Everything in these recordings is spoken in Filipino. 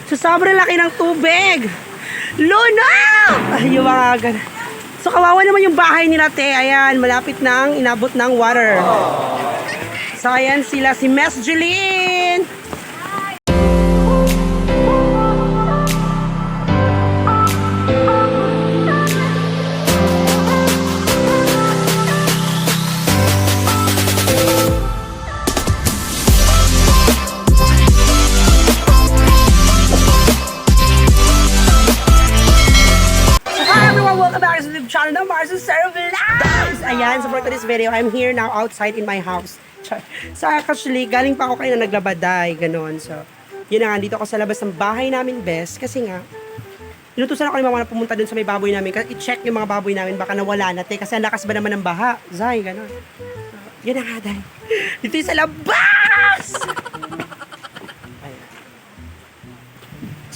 So, sobrang laki ng tubig. Luna! Ay, yung mga ganun. So, kawawa naman yung bahay nila, te. Ayan, malapit nang inabot ng water. So, ayan sila, si Miss Jeline. Channel ng Marcel Servilas! Ayan, so for today's video, I'm here now outside in my house. So actually, galing pa ako kayo na naglabaday, ganon. So, yun na nga, dito ako sa labas ng bahay namin, best. Kasi nga, inutusan ako ni mama na pumunta dun sa may baboy namin. I-check yung mga baboy namin, baka nawala na, te. Kasi ang lakas ba naman ng baha? Zay, ganon. Yun na nga, dahil. Dito yung sa labas!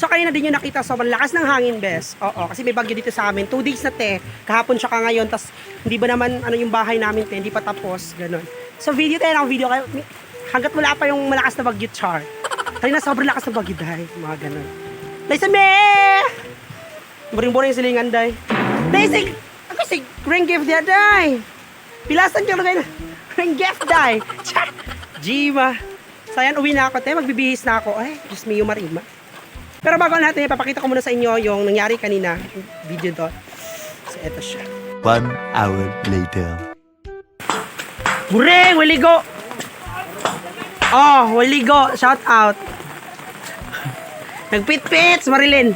So, kanina din yung nakita, sobrang lakas ng hangin, bes. Oo, kasi may bagyo dito sa amin. 2 days na, te. Kahapon siya ka ngayon, tas hindi ba naman, ano yung bahay namin, te, hindi pa tapos, ganun. So, video tayo ng video, hanggat wala pa yung malakas na bagyo, char. Kanina, sobrang lakas ng bagyo, dahi. Mga ganun. Laisa me! Boring-boring yung silingan, dahi. Laisa, ako si ring gift niya, dahi. Pilasan ka na kayo na. Ring gift, dahi. Char! Jima. So, ayan, uwi na ako, te. Magbibihis na ako. Ay, Diyos me, yung marima. Pero bago natin, ipapakita ko muna sa inyo yung nangyari kanina, yung video doon. So, eto siya. 1 hour later. Bureng! Waligo! Oh, waligo! Shout out! Nagpit-pits, Marilyn!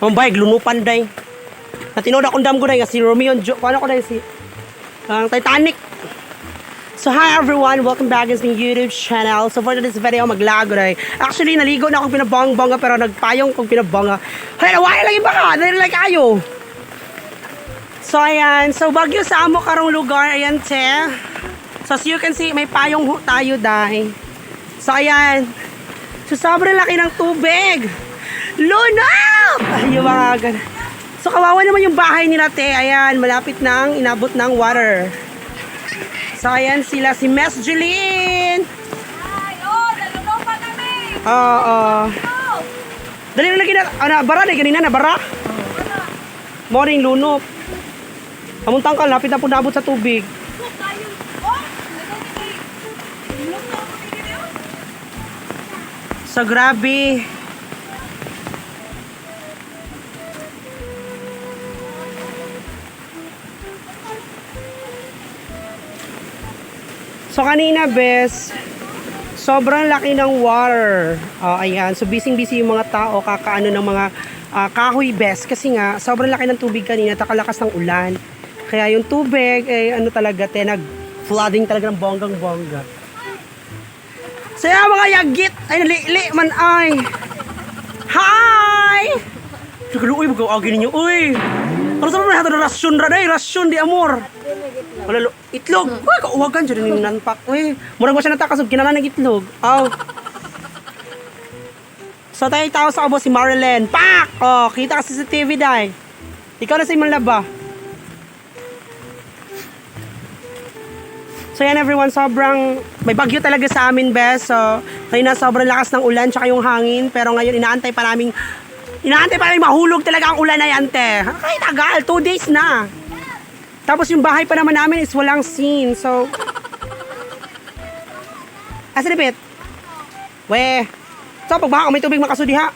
Ang bayag, lunupan day. Natinood akong dam ko day, si Romeo, paano ko day si Titanic. So hi everyone, welcome back to the YouTube channel. So for this video, maglago na. Actually, naligo na akong pinabong-bonga pero nagpayong kong pinabonga. Hay, nawala lang yung baka, narilag kayo. So ayan, so bagyo sa amo karong lugar, ayan te. So as you can see, may payong tayo dahil. So ayan, so sobrang laki ng tubig. Luna! Ay, yung mga ganun. So kawawa naman yung bahay nila te, ayan, malapit nang inabot ng water. So, ayan sila, si Miss Jeline. Ay, oh, nalunong pa kami. Oo. Dali na lagi na, bara na, ganina na, bara. Morning, lunop. Pamuntang ka, lapit na po nabot sa tubig. So, grabe. So kanina, bes, sobrang laki ng water. Ayan, so busy-busy yung mga tao kakaano ng mga kahoy, bes. Kasi nga, sobrang laki ng tubig kanina, takalakas ng ulan. Kaya yung tubig, ano talaga, nag-flooding talaga ng bonggang-bongga. So yan, mga yagit, ay nali man ay. Hi! Uy, mag-aagin ninyo, uy. Ano sa mga na rasyon ra day, rasyon di amor. Wala itlog. Uy, kauwagan dyan yung nanpak. Uy, murag mo siya natakasog, kinanan ng itlog. Aw. So tayo tao sa abo si Marilyn. Pak! Oh, kita kasi sa TV day. Ikaw na sa imong laba. So yan everyone, sobrang may bagyo talaga sa amin, bes. So, ngayon na sobrang lakas ng ulan tsaka yung hangin. Pero ngayon inaantay pa namin mahulog talaga ang ulan na yan, te. Ay, tagal. 2 days na. Tapos yung bahay pa naman namin is walang scene. So, asa na, bet? We. So, pag baka may tubig makasudiha.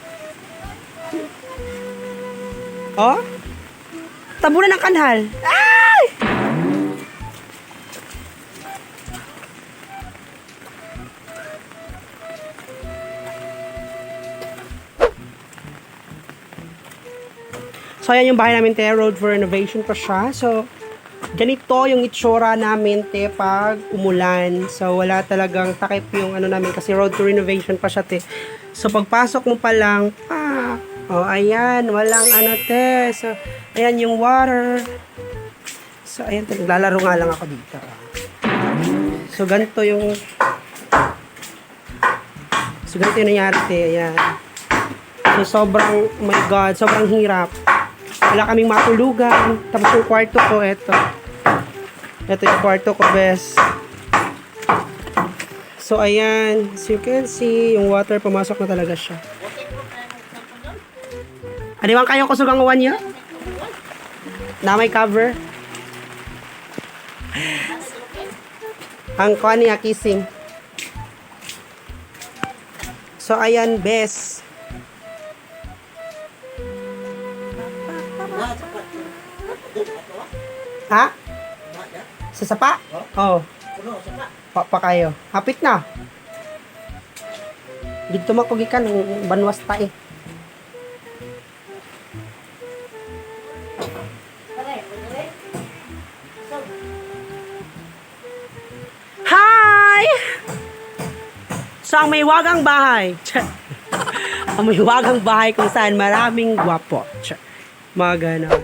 Oh? Tabunan ng kanhal. Ay! So, ayan yung bahay namin, te. Road for renovation pa siya. So, ganito yung itsura namin, te, pag umulan. So, wala talagang takip yung ano namin kasi road to renovation pa siya, te. So, pagpasok mo pa lang, oh, ayan, walang ano, te. So, ayan yung water. So, ayan, te, naglalaro nga lang ako dito. So, ganito yung nangyari, te. Ayan. So, sobrang, oh my God, sobrang hirap. Wala kaming matulugan. Tapos yung kwarto ko, eto. Ito yung kwarto ko, bes. So, ayan. As you can see, yung water, pumasok na talaga siya. Adiwang kayo kusugang uwan niya? Na may cover. Ang kuha niya, kissing. So, ayan, best. Ha? Sa sapa? Oo. Pa kayo. Hapit na. Dito makugikan ng banwas tae. Hi! So, ang may wagang bahay. Ang may wagang bahay kung saan maraming gwapo. Mga ganon.